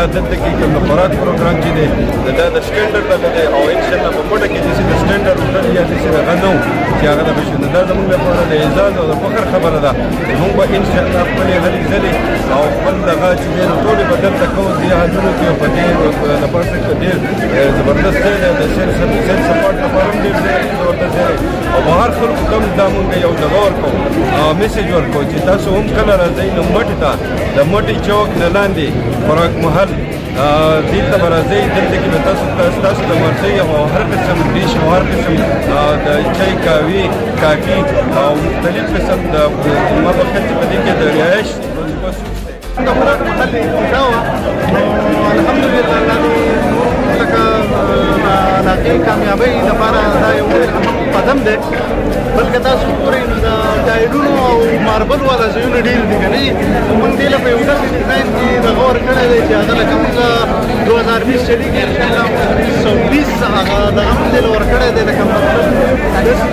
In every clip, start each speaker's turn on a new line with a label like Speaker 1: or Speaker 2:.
Speaker 1: بیا دلته کې کوم خوراک پروګرام چې دی دا د سټینډرډ نه دی او ان شاء الله په کوټه کې چې د سټینډرډ هوټل یا چې هغه نو چې هغه د بشو دا زموږ لپاره د اعزاز او د فخر خبره ده موږ به ان شاء الله خپل هلې ځلې او خپل دغه چې دی نو ټولې به دلته کوو جهادونو کې په دې لپاره چې ډېر زبردست دی د سیل سپورټ لپاره هم ډېر زبردست دی او بهر خلکو ته دا مونږ یو دغه ورکوو میسج ورکوو چې تاسو هم کله راځئ نو مټې ته د مټې چوک نه لاندې خوراک محل دلته به راځئ دلته کې به تاسو د مرچۍ او هر قسم ډیش او هر قسم د چای کاوي کاکي او مختلف قسم د ما بخښه چې په دې کې د رهایش بندوبست
Speaker 2: د خوراک محل انتشار الحمدلله لکه علاقې کامیابۍ لپاره دا یو قدم دی بلکې تاسو ګورئ نو د ټایلونو او ماربل والا ځایونه ډېر دي که نه موږ دې له په یو داسې ډیزاین کې دغه ورکړی دی چې هغه لکه موږ 2020 چلېږي انشاءالله 2020 هغه دغه موږ دې له ورکړی دی لکه مطلب داسې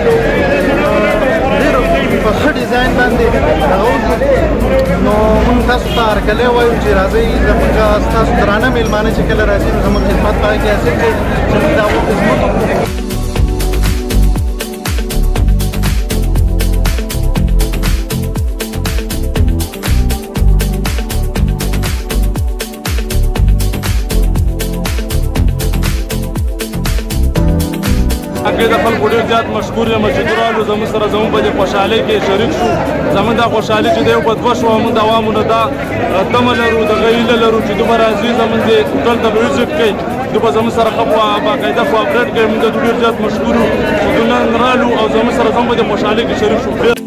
Speaker 2: ډېر په ښه ډیزاین باندې دغه وکړو نو موږ تاسو ته هرکلی وایو چې راځئ زموږ ستاسو درانه مېلمانه چې کله راځي نو زموږ خدمت په هغه کې حاصل کړئ چې موږ د هغو خدمت وکړو.
Speaker 3: کې د خلکو ډېر زیات مشکور یم چې درالو زموږ سره زموږ په دې خوشحالۍ کې شریک شو زموږ دا خوشحالي چې دی یو په دوه شوه موږ د عوامو نه دا تمه لرو دغه هیله لرو چې دوی به راځي زموږ دې هوټل ته به وزټ کوي دوی به زموږ سره ښه باقاعده کوآپریټ کوي موږ ډېر زیات مشکور یو چې دوی نن رالو او زموږ سره زموږ په دې خوشحالۍ کې شریک شو.